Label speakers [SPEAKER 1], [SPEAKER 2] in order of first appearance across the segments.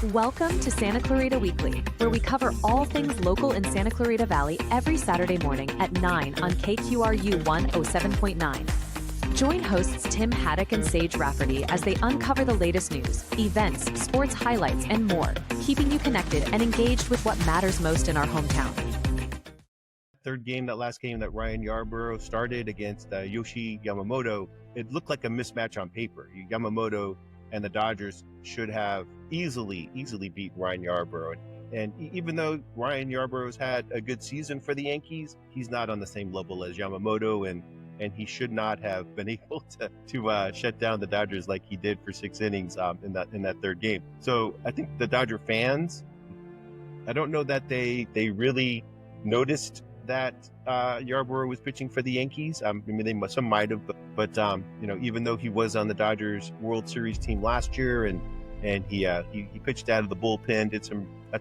[SPEAKER 1] Welcome to Santa Clarita Weekly, where we cover all things local in Santa Clarita Valley every Saturday morning at 9 on KQRU 107.9. Join hosts Tim Haddock and Sage Rafferty as they uncover the latest news, events, sports highlights, and more, keeping you connected and engaged with what matters most in our hometown.
[SPEAKER 2] Third game, that last game that Ryan Yarborough started against Yoshi Yamamoto, it looked like a mismatch on paper. Yamamoto and the Dodgers should have easily beat Ryan Yarborough. And even though Ryan Yarborough's had a good season for the Yankees, he's not on the same level as Yamamoto, and he should not have been able to shut down the Dodgers like he did for 6 innings in that third game. So I think the Dodger fans, I don't know that they really noticed that Yarborough was pitching for the Yankees. I mean, some might have, but even though he was on the Dodgers World Series team last year, and he pitched out of the bullpen, had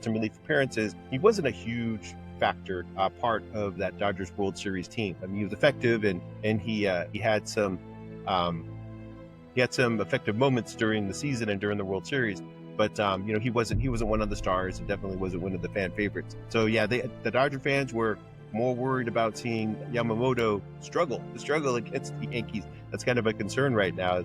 [SPEAKER 2] some relief appearances, he wasn't a huge factor part of that Dodgers World Series team. I mean, he was effective, and he had some effective moments during the season and during the World Series. But he wasn't one of the stars, and definitely wasn't one of the fan favorites. So yeah, the Dodger fans were more worried about seeing Yamamoto struggle against the Yankees. That's kind of a concern right now,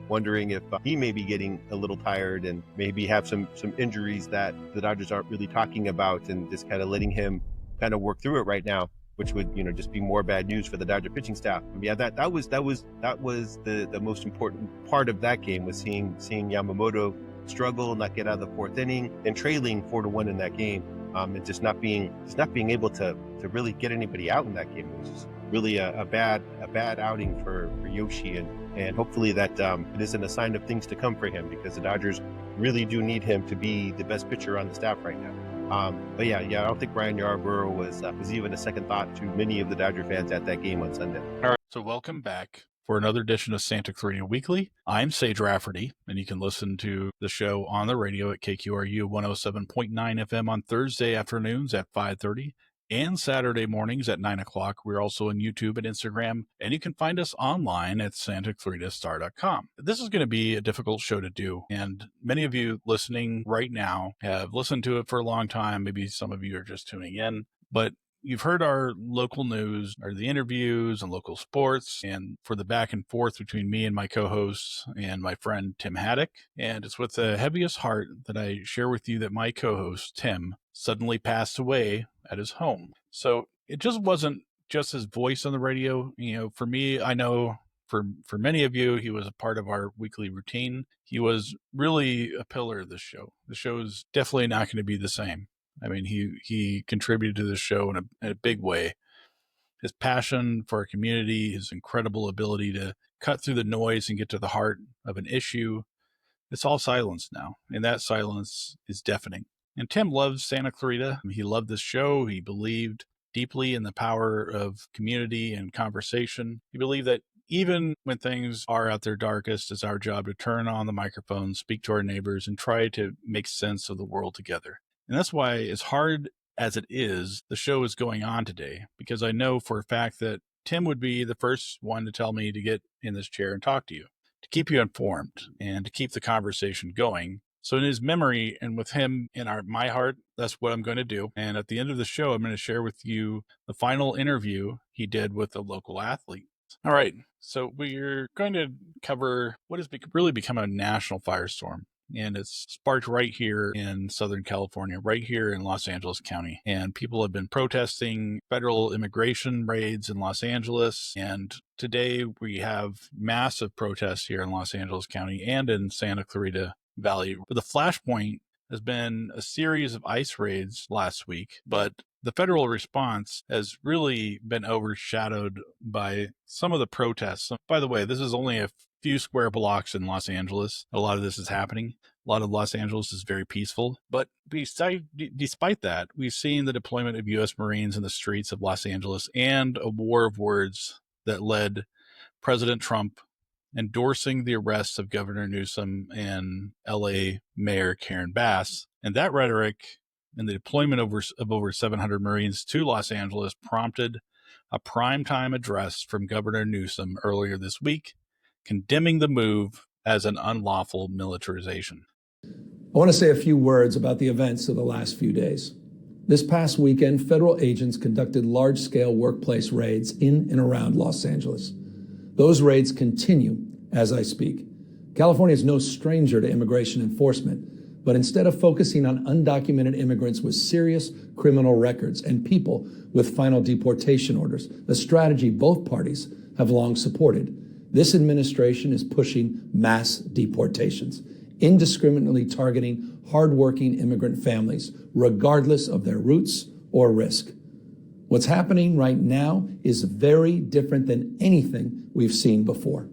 [SPEAKER 2] wondering if he may be getting a little tired and maybe have some injuries that the Dodgers aren't really talking about, and just kind of letting him kind of work through it right now, which would just be more bad news for the Dodger pitching staff. I mean, yeah, that was the most important part of that game, was seeing Yamamoto struggle, not get out of the fourth inning, and trailing 4-1 in that game. And just not being able to really get anybody out in that game. It was just really a bad outing for Yoshi, and hopefully that it isn't a sign of things to come for him, because the Dodgers really do need him to be the best pitcher on the staff right now. But yeah, I don't think Ryan Yarborough was even a second thought to many of the Dodger fans at that game on Sunday.
[SPEAKER 3] All right, so welcome back for another edition of Santa Clarita Weekly. I'm Sage Rafferty, and you can listen to the show on the radio at KQRU 107.9 FM on Thursday afternoons at 5:30 and Saturday mornings at 9 o'clock. We're also on YouTube and Instagram, and you can find us online at santaclaritastar.com. This is going to be a difficult show to do, and many of you listening right now have listened to it for a long time. Maybe some of you are just tuning in, but you've heard our local news, or the interviews and local sports, and for the back and forth between me and my co-hosts and my friend Tim Haddock. And it's with the heaviest heart that I share with you that my co-host, Tim, suddenly passed away at his home. So it just wasn't just his voice on the radio. For me, I know for many of you, he was a part of our weekly routine. He was really a pillar of this show. The show is definitely not going to be the same. I mean, he contributed to the show in a big way. His passion for our community, his incredible ability to cut through the noise and get to the heart of an issue, it's all silence now, and that silence is deafening. And Tim loves Santa Clarita. He loved this show. He believed deeply in the power of community and conversation. He believed that even when things are at their darkest, it's our job to turn on the microphone, speak to our neighbors, and try to make sense of the world together. And that's why, as hard as it is, the show is going on today, because I know for a fact that Tim would be the first one to tell me to get in this chair and talk to you, to keep you informed and to keep the conversation going. So in his memory and with him in my heart, that's what I'm going to do. And at the end of the show, I'm going to share with you the final interview he did with a local athlete. All right. So we're going to cover what has really become a national firestorm. And it's sparked right here in Southern California, right here in Los Angeles County. And people have been protesting federal immigration raids in Los Angeles. And today we have massive protests here in Los Angeles County and in Santa Clarita Valley. The flashpoint has been a series of ICE raids last week, but the federal response has really been overshadowed by some of the protests. By the way, this is only a few square blocks in Los Angeles. A lot of this is happening. A lot of Los Angeles is very peaceful. But despite that, we've seen the deployment of U.S. Marines in the streets of Los Angeles and a war of words that led President Trump endorsing the arrests of Governor Newsom and L.A. Mayor Karen Bass. And that rhetoric and the deployment of over 700 Marines to Los Angeles prompted a primetime address from Governor Newsom earlier this week, condemning the move as an unlawful militarization.
[SPEAKER 4] I want to say a few words about the events of the last few days. This past weekend, federal agents conducted large-scale workplace raids in and around Los Angeles. Those raids continue as I speak. California is no stranger to immigration enforcement, but instead of focusing on undocumented immigrants with serious criminal records and people with final deportation orders, a strategy both parties have long supported, this administration is pushing mass deportations, indiscriminately targeting hardworking immigrant families, regardless of their roots or risk. What's happening right now is very different than anything we've seen before.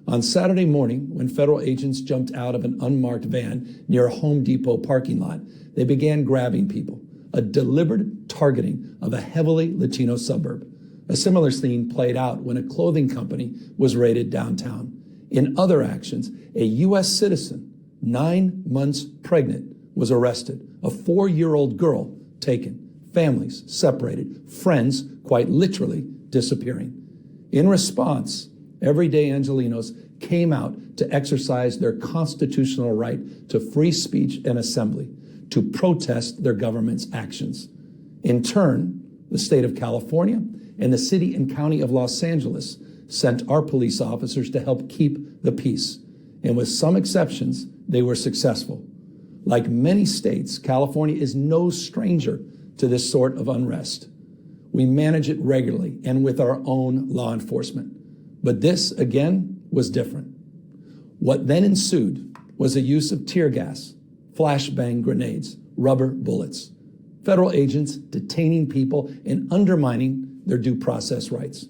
[SPEAKER 4] On Saturday morning, when federal agents jumped out of an unmarked van near a Home Depot parking lot, they began grabbing people, a deliberate targeting of a heavily Latino suburb. A similar scene played out when a clothing company was raided downtown. In other actions, a U.S. citizen, 9 months pregnant, was arrested. A 4-year-old girl taken. Families separated. Friends quite literally disappearing. In response, everyday Angelenos came out to exercise their constitutional right to free speech and assembly, to protest their government's actions. In turn, the state of California and the city and county of Los Angeles sent our police officers to help keep the peace. And with some exceptions, they were successful. Like many states, California is no stranger to this sort of unrest. We manage it regularly and with our own law enforcement. But this, again, was different. What then ensued was the use of tear gas, flashbang grenades, rubber bullets, federal agents detaining people and undermining their due process rights.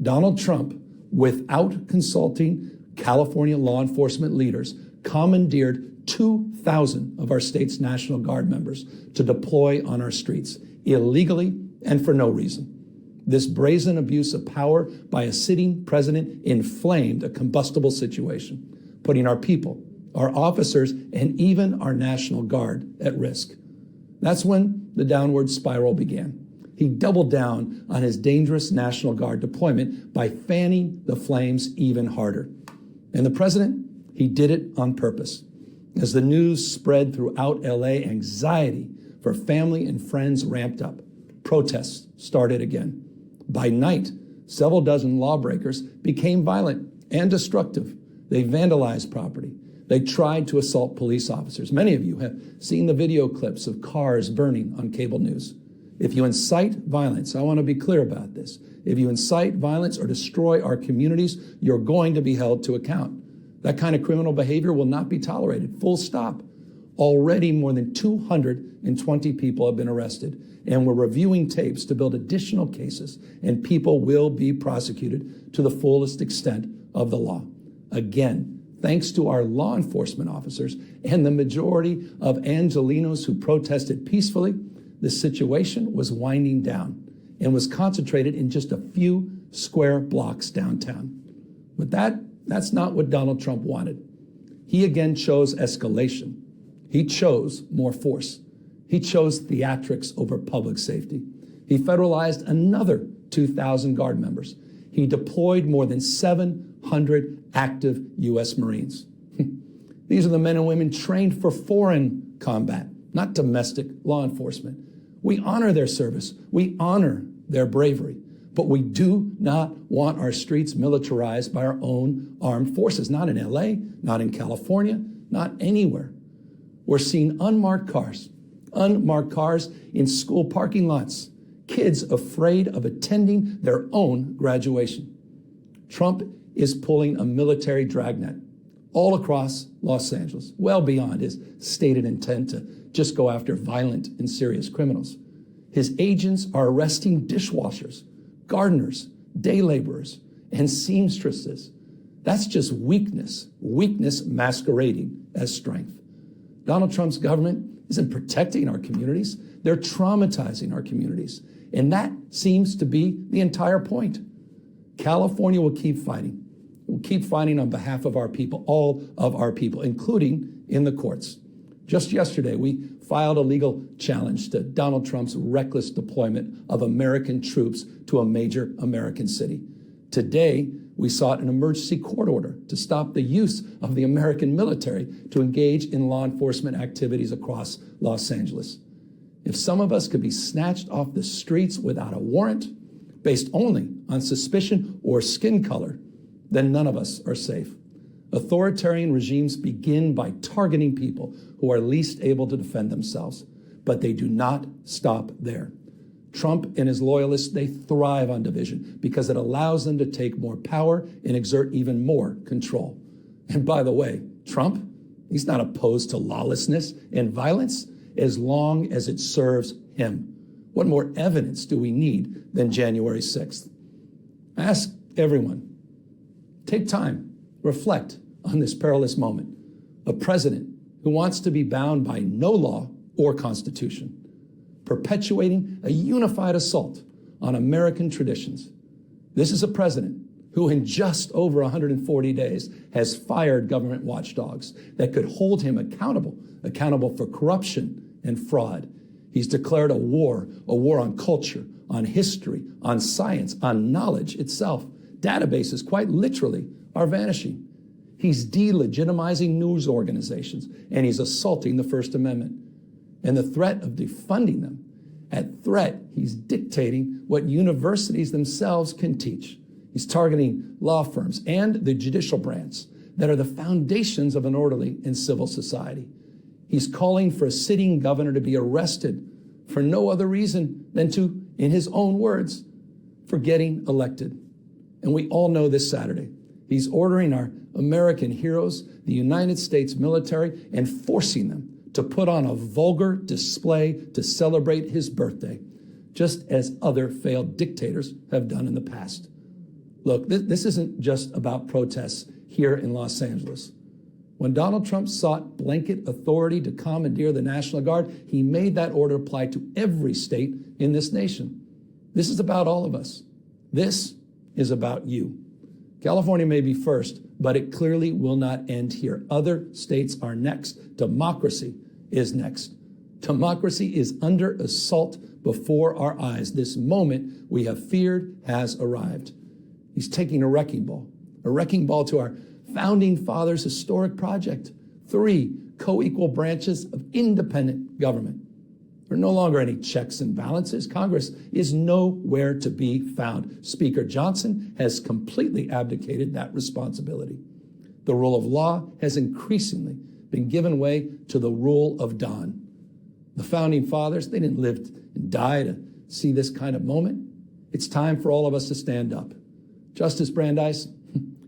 [SPEAKER 4] Donald Trump, without consulting California law enforcement leaders, commandeered 2,000 of our state's National Guard members to deploy on our streets, illegally and for no reason. This brazen abuse of power by a sitting president inflamed a combustible situation, putting our people, our officers, and even our National Guard at risk. That's when the downward spiral began. He doubled down on his dangerous National Guard deployment by fanning the flames even harder. And the president, he did it on purpose. As the news spread throughout LA, anxiety for family and friends ramped up. Protests started again. By night, several dozen lawbreakers became violent and destructive. They vandalized property. They tried to assault police officers. Many of you have seen the video clips of cars burning on cable news. If you incite violence, I want to be clear about this. If you incite violence or destroy our communities, you're going to be held to account. That kind of criminal behavior will not be tolerated, full stop. Already more than 220 people have been arrested, and we're reviewing tapes to build additional cases, and people will be prosecuted to the fullest extent of the law. Again, thanks to our law enforcement officers and the majority of Angelenos who protested peacefully, the situation was winding down and was concentrated in just a few square blocks downtown. But that's not what Donald Trump wanted. He again chose escalation. He chose more force. He chose theatrics over public safety. He federalized another 2,000 Guard members. He deployed more than 700 active U.S. Marines. These are the men and women trained for foreign combat, not domestic law enforcement. We honor their service. We honor their bravery. But we do not want our streets militarized by our own armed forces, not in LA, not in California, not anywhere. We're seeing unmarked cars in school parking lots, kids afraid of attending their own graduation. Trump is pulling a military dragnet all across Los Angeles, well beyond his stated intent to just go after violent and serious criminals. His agents are arresting dishwashers, gardeners, day laborers, and seamstresses. That's just weakness masquerading as strength. Donald Trump's government isn't protecting our communities. They're traumatizing our communities. And that seems to be the entire point. California will keep fighting. We'll keep fighting on behalf of our people, all of our people, including in the courts. Just yesterday, we filed a legal challenge to Donald Trump's reckless deployment of American troops to a major American city. Today, we sought an emergency court order to stop the use of the American military to engage in law enforcement activities across Los Angeles. If some of us could be snatched off the streets without a warrant, based only on suspicion or skin color, then none of us are safe. Authoritarian regimes begin by targeting people who are least able to defend themselves, but they do not stop there. Trump and his loyalists, they thrive on division because it allows them to take more power and exert even more control. And by the way, Trump, he's not opposed to lawlessness and violence as long as it serves him. What more evidence do we need than January 6th? I ask everyone, take time, reflect on this perilous moment. A president who wants to be bound by no law or constitution, perpetuating a unified assault on American traditions. This is a president who in just over 140 days has fired government watchdogs that could hold him accountable for corruption and fraud. He's declared a war on culture, on history, on science, on knowledge itself. Databases, quite literally, are vanishing. He's delegitimizing news organizations, and he's assaulting the First Amendment. And the threat of defunding them, at threat, he's dictating what universities themselves can teach. He's targeting law firms and the judicial branch that are the foundations of an orderly and civil society. He's calling for a sitting governor to be arrested for no other reason than to, in his own words, for getting elected. And we all know this Saturday, he's ordering our American heroes, the United States military, and forcing them to put on a vulgar display to celebrate his birthday, just as other failed dictators have done in the past. Look, this isn't just about protests here in Los Angeles. When Donald Trump sought blanket authority to commandeer the National Guard, he made that order apply to every state in this nation. This is about all of us. This is about you. California may be first, but it clearly will not end here. Other states are next. Democracy is next. Democracy is under assault before our eyes. This moment we have feared has arrived. He's taking a wrecking ball to our founding fathers' historic project. 3 co-equal branches of independent government. There are no longer any checks and balances. Congress is nowhere to be found. Speaker Johnson has completely abdicated that responsibility. The rule of law has increasingly been given way to the rule of Don. The founding fathers, they didn't live and die to see this kind of moment. It's time for all of us to stand up. Justice Brandeis,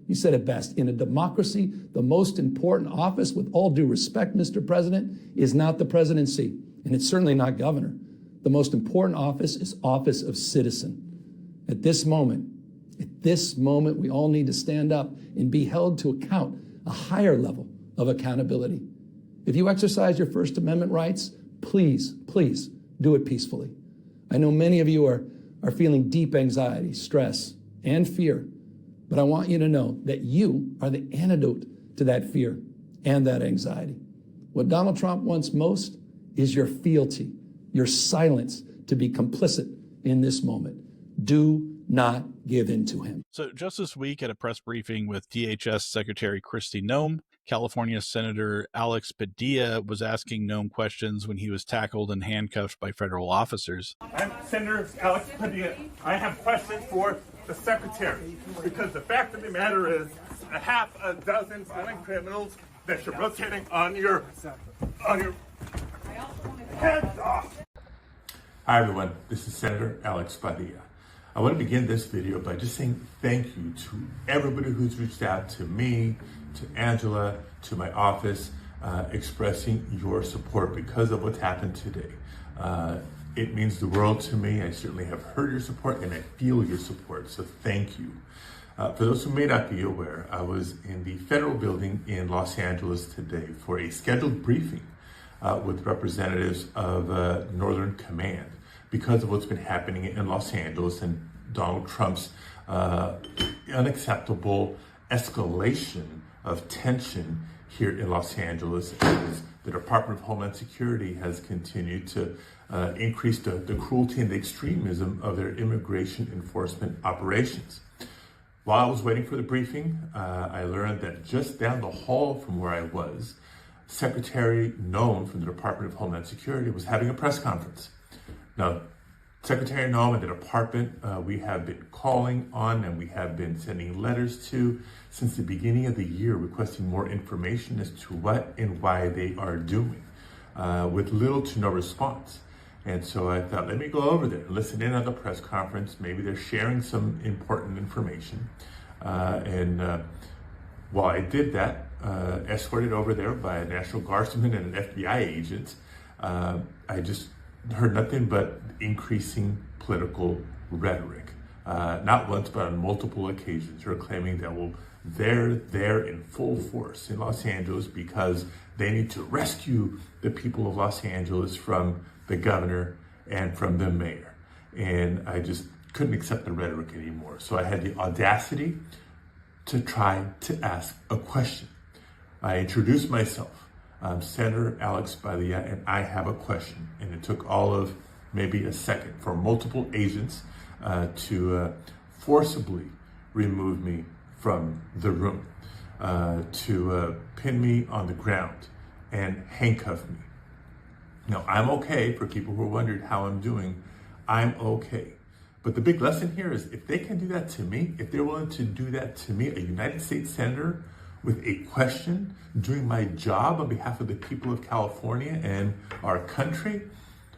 [SPEAKER 4] he said it best. In a democracy, the most important office, with all due respect, Mr. President, is not the presidency, and it's certainly not governor. The most important office is office of citizen. At this moment, we all need to stand up and be held to account, a higher level of accountability. If you exercise your First Amendment rights, please do it peacefully. I know many of you are feeling deep anxiety, stress, and fear, but I want you to know that you are the antidote to that fear and that anxiety. What Donald Trump wants most is your fealty, your silence to be complicit in this moment. Do not give in to him.
[SPEAKER 3] So just this week at a press briefing with DHS Secretary Kristi Noem, California Senator Alex Padilla was asking Noem questions when he was tackled and handcuffed by federal officers.
[SPEAKER 5] I'm Senator Alex Padilla. I have questions for the Secretary, because the fact of the matter is a half a dozen violent criminals that you're rotating on your heads off.
[SPEAKER 6] Hi everyone, this is Senator Alex Padilla. I want to begin this video by just saying thank you to everybody who's reached out to me, to Angela, to my office, expressing your support because of what's happened today. It means the world to me. I certainly have heard your support and I feel your support, so thank you. For those who may not be aware, I was in the federal building in Los Angeles today for a scheduled briefing with representatives of Northern Command because of what's been happening in Los Angeles and Donald Trump's unacceptable escalation of tension here in Los Angeles as the Department of Homeland Security has continued to increase the cruelty and the extremism of their immigration enforcement operations. While I was waiting for the briefing, I learned that just down the hall from where I was, Secretary Noem from the Department of Homeland Security was having a press conference. Now, Secretary Noem and the department we have been calling on and we have been sending letters to since the beginning of the year requesting more information as to what and why they are doing, with little to no response. And so I thought, let me go over there, listen in on the press conference. Maybe they're sharing some important information. While I did that, escorted over there by a National Guardsman and an FBI agent, I just heard nothing but increasing political rhetoric. Not once, but on multiple occasions. They're claiming that, well, they're there in full force in Los Angeles because they need to rescue the people of Los Angeles from the governor and from the mayor. And I just couldn't accept the rhetoric anymore. So I had the audacity to try to ask a question. I introduced myself. I'm Senator Alex Padilla, and I have a question. And it took all of maybe a second for multiple agents to forcibly remove me from the room, to pin me on the ground and handcuff me. Now, I'm okay. For people who are wondering how I'm doing, I'm okay. But the big lesson here is if they can do that to me, if they're willing to do that to me, a United States Senator, with a question, doing my job on behalf of the people of California and our country,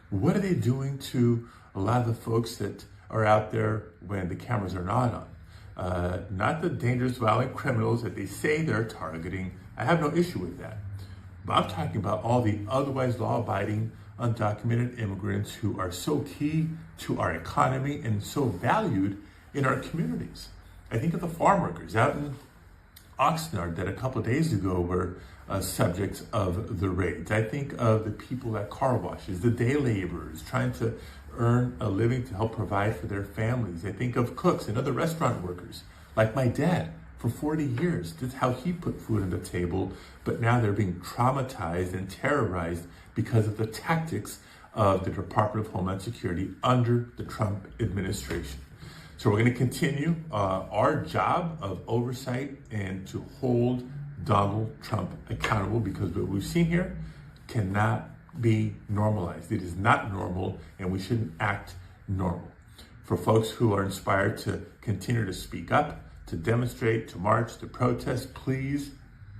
[SPEAKER 6] what are they doing to a lot of the folks that are out there when the cameras are not on? Not the dangerous, violent criminals that they say they're targeting. I have no issue with that. But I'm talking about all the otherwise law-abiding, undocumented immigrants who are so key to our economy and so valued in our communities. I think of the farm workers out in Oxnard that a couple of days ago were subjects of the raids. I think of the people at car washes, the day laborers trying to earn a living to help provide for their families. I think of cooks and other restaurant workers, like my dad. For 40 years, that's how he put food on the table, but now they're being traumatized and terrorized because of the tactics of the Department of Homeland Security under the Trump administration. So we're going to continue our job of oversight and to hold Donald Trump accountable, because what we've seen here cannot be normalized. It is not normal, and we shouldn't act normal. For folks who are inspired to continue to speak up, to demonstrate, to march, to protest, please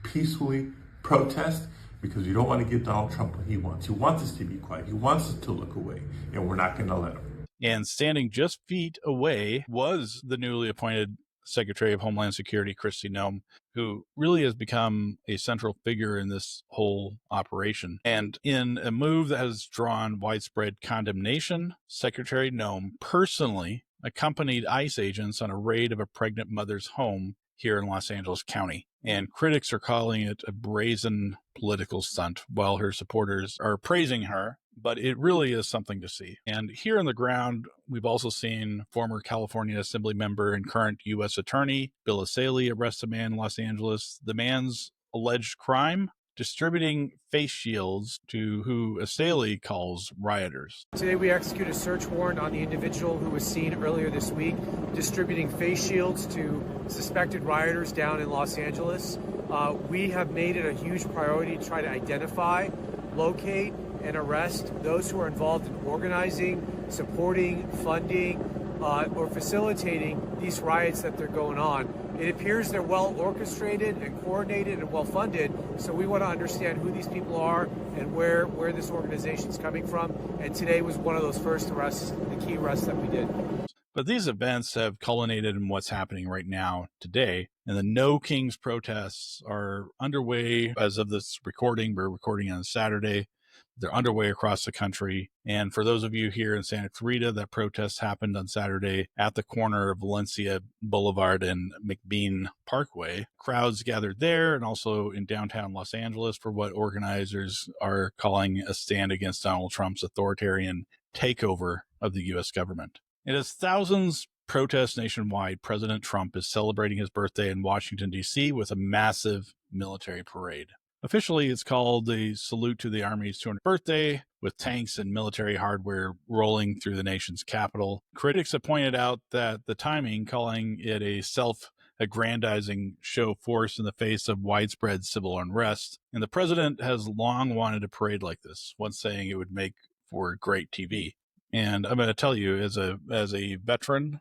[SPEAKER 6] peacefully protest, because we don't want to give Donald Trump what he wants. He wants us to be quiet. He wants us to look away, and we're not going to let him.
[SPEAKER 3] And standing just feet away was the newly appointed Secretary of Homeland Security, Kristi Noem, who really has become a central figure in this whole operation. And in a move that has drawn widespread condemnation, Secretary Noem personally accompanied ICE agents on a raid of a pregnant mother's home here in Los Angeles County. And critics are calling it a brazen political stunt, while her supporters are praising her. But it really is something to see. And here on the ground, we've also seen former California Assembly member and current U.S. Attorney Bill Escalate arrest a man in Los Angeles. The man's alleged crime: distributing face shields to who Escalate calls rioters.
[SPEAKER 7] Today we execute a search warrant on the individual who was seen earlier this week distributing face shields to suspected rioters down in Los Angeles. We have made it a huge priority to try to identify, locate, and arrest those who are involved in organizing, supporting, funding, or facilitating these riots that they're going on. It appears they're well orchestrated and coordinated and well funded, so we want to understand who these people are and where this organization is coming from. And today was one of those first arrests, the key arrests that we did.
[SPEAKER 3] But these events have culminated in what's happening right now today. And the No Kings protests are underway as of this recording. We're recording on Saturday. They're underway across the country. And for those of you here in Santa Clarita, that protest happened on Saturday at the corner of Valencia Boulevard and McBean Parkway. Crowds gathered there and also in downtown Los Angeles for what organizers are calling a stand against Donald Trump's authoritarian takeover of the U.S. government. And as thousands protest nationwide, President Trump is celebrating his birthday in Washington, D.C. with a massive military parade. Officially, it's called the Salute to the Army's 200th birthday, with tanks and military hardware rolling through the nation's capital. Critics have pointed out that the timing, calling it a aggrandizing show force in the face of widespread civil unrest. And the president has long wanted a parade like this, once saying it would make for great TV. And I'm going to tell you, as a veteran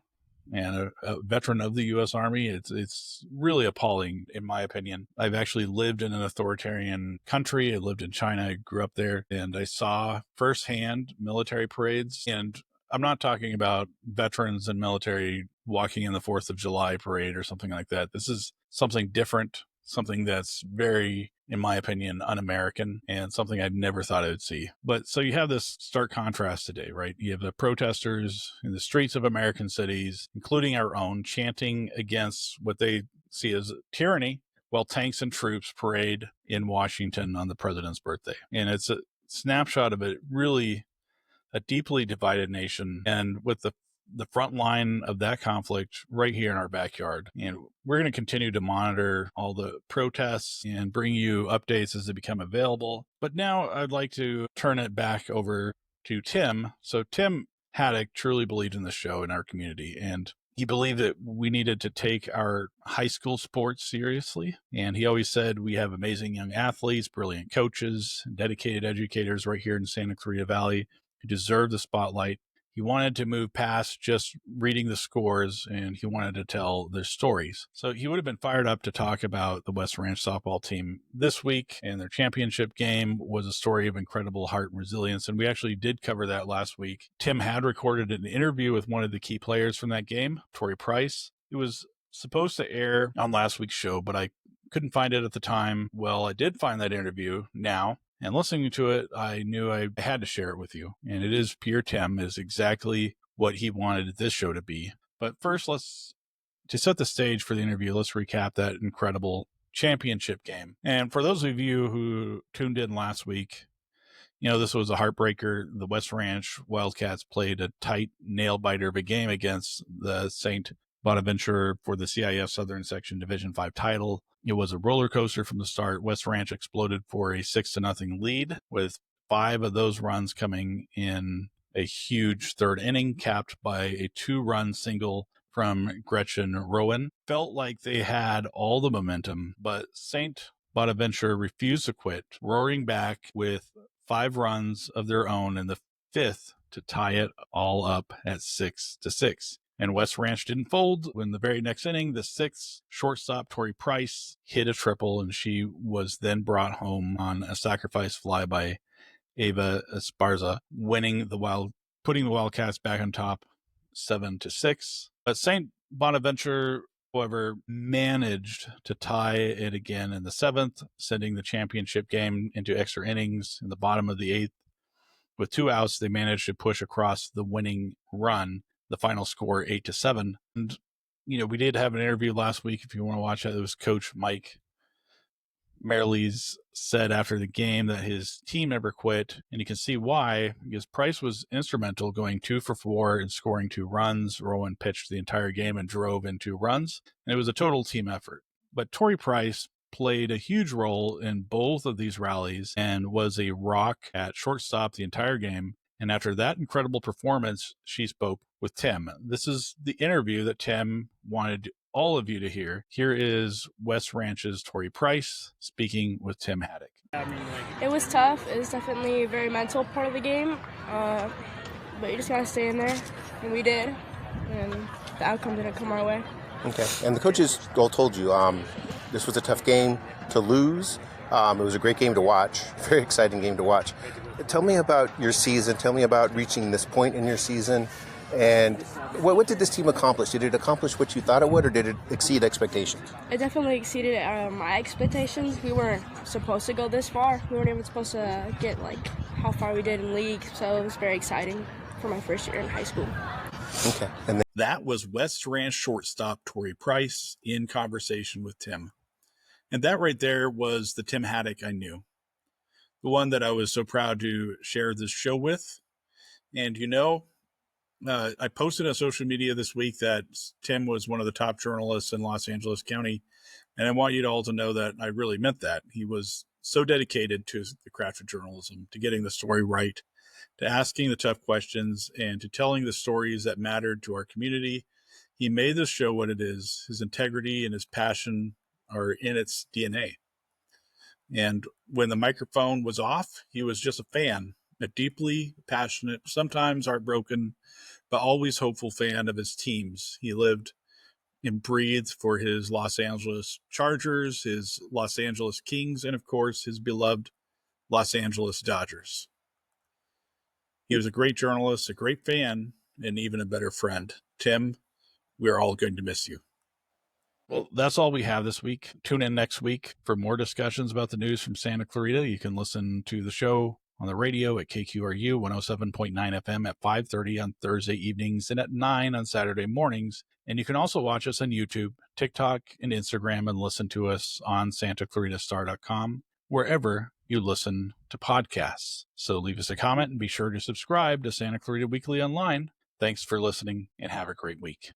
[SPEAKER 3] and a veteran of the U.S. Army, it's really appalling, in my opinion. I've actually lived in an authoritarian country. I lived in China. I grew up there, and I saw firsthand military parades. And I'm not talking about veterans and military walking in the 4th of July parade or something like that. This is something different, something that's very, in my opinion, un-American, and something I'd never thought I would see. But so you have this stark contrast today, right? You have the protesters in the streets of American cities, including our own, chanting against what they see as tyranny, while tanks and troops parade in Washington on the president's birthday. And it's a snapshot of it, really a deeply divided nation, and with the front line of that conflict right here in our backyard. And we're going to continue to monitor all the protests and bring you updates as they become available. But now I'd like to turn it back over to Tim. So Tim Haddock truly believed in the show in our community, and he believed that we needed to take our high school sports seriously. And he always said we have amazing young athletes, brilliant coaches, and dedicated educators right here in Santa Clarita Valley who deserve the spotlight. He wanted to move past just reading the scores, and he wanted to tell their stories. So he would have been fired up to talk about the West Ranch softball team this week, and their championship game was a story of incredible heart and resilience, and we actually did cover that last week. Tim had recorded an interview with one of the key players from that game, Torrey Price. It was supposed to air on last week's show, but I couldn't find it at the time. Well, I did find that interview now. And listening to it, I knew I had to share it with you. And it is pure Tim, is exactly what he wanted this show to be. But first, to set the stage for the interview, let's recap that incredible championship game. And for those of you who tuned in last week, you know, this was a heartbreaker. The West Ranch Wildcats played a tight nail-biter of a game against the St. Bonaventure for the CIF Southern Section Division 5 title. It was a roller coaster from the start. West Ranch exploded for a 6-0 lead, with 5 of those runs coming in a huge third inning, capped by a 2-run single from Gretchen Rowan. Felt like they had all the momentum, but St. Bonaventure refused to quit, roaring back with 5 runs of their own in the 5th to tie it all up at 6-6. And West Ranch didn't fold. In the very next inning, the 6th shortstop, Torrey Price, hit a triple, and she was then brought home on a sacrifice fly by Ava Esparza, putting the Wildcats back on top 7-6. But St. Bonaventure, however, managed to tie it again in the 7th, sending the championship game into extra innings in the bottom of the 8th. With 2 outs, they managed to push across the winning run. The final score 8-7. And, you know, we did have an interview last week. If you want to watch that, it was Coach Mike Merlees said after the game that his team never quit. And you can see why, because Price was instrumental, going 2 for 4 and scoring 2 runs. Rowan pitched the entire game and drove in 2 runs. And it was a total team effort. But Torrey Price played a huge role in both of these rallies and was a rock at shortstop the entire game. And after that incredible performance, she spoke with Tim. This is the interview that Tim wanted all of you to hear. Here is West Ranch's Torrey Price speaking with Tim Haddock.
[SPEAKER 8] It was tough. It was definitely a very mental part of the game. But you just got to stay in there. And we did. And the outcome didn't come our way.
[SPEAKER 9] Okay. And the coaches all told you this was a tough game to lose. It was a great game to watch. Very exciting game to watch. Tell me about your season. Tell me about reaching this point in your season. And what did this team accomplish? Did it accomplish what you thought it would, or did it exceed expectations?
[SPEAKER 8] It definitely exceeded my expectations. We weren't supposed to go this far. We weren't even supposed to get how far we did in league. So it was very exciting for my first year in high school.
[SPEAKER 9] Okay. And
[SPEAKER 3] that was West Ranch shortstop Torrey Price in conversation with Tim. And that right there was the Tim Haddock I knew. The one that I was so proud to share this show with. And, I posted on social media this week that Tim was one of the top journalists in Los Angeles County. And I want you all to know that I really meant that. He was so dedicated to the craft of journalism, to getting the story right, to asking the tough questions, and to telling the stories that mattered to our community He made this show what it is. His integrity and his passion are in its DNA. And when the microphone was off, he was just a fan, a deeply passionate, sometimes heartbroken, but always hopeful fan of his teams. He lived and breathed for his Los Angeles Chargers, his Los Angeles Kings, and of course, his beloved Los Angeles Dodgers. He was a great journalist, a great fan, and even a better friend. Tim, we're all going to miss you. Well, that's all we have this week. Tune in next week for more discussions about the news from Santa Clarita. You can listen to the show on the radio at KQRU 107.9 FM at 5:30 on Thursday evenings and at 9 on Saturday mornings. And you can also watch us on YouTube, TikTok, and Instagram, and listen to us on SantaClaritaStar.com, wherever you listen to podcasts. So leave us a comment and be sure to subscribe to Santa Clarita Weekly online. Thanks for listening and have a great week.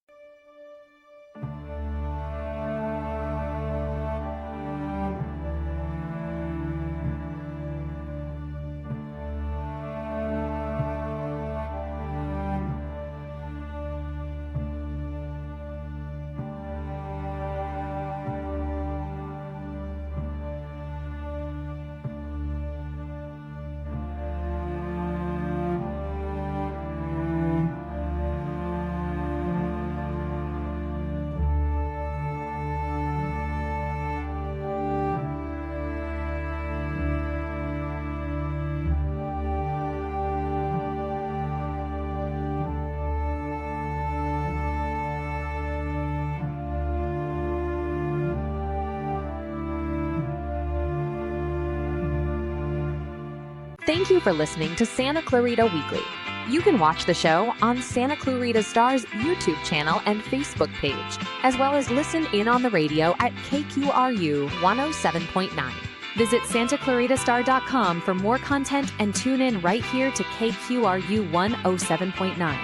[SPEAKER 1] Thank you for listening to Santa Clarita Weekly. You can watch the show on Santa Clarita Star's YouTube channel and Facebook page, as well as listen in on the radio at KQRU 107.9. Visit SantaClaritaStar.com for more content and tune in right here to KQRU 107.9.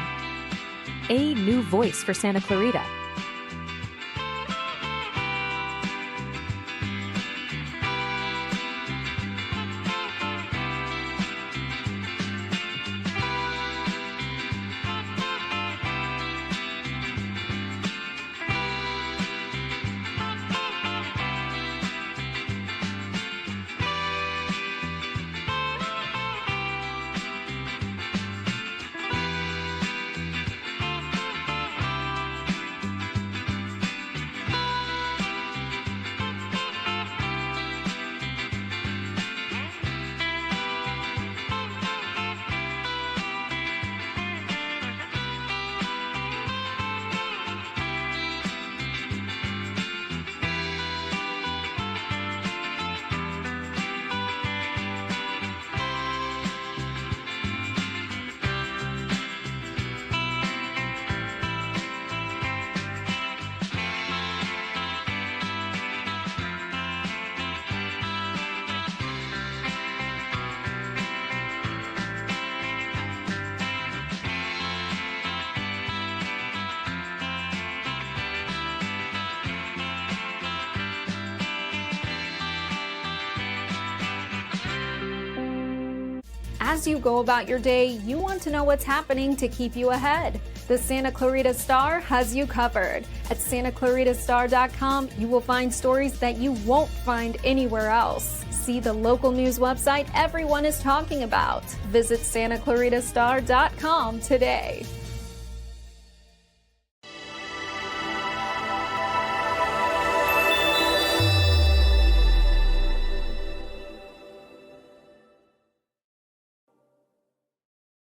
[SPEAKER 1] A new voice for Santa Clarita.
[SPEAKER 10] As you go about your day, you want to know what's happening to keep you ahead. The Santa Clarita Star has you covered. At SantaClaritaStar.com, you will find stories that you won't find anywhere else. See the local news website everyone is talking about. Visit SantaClaritaStar.com today.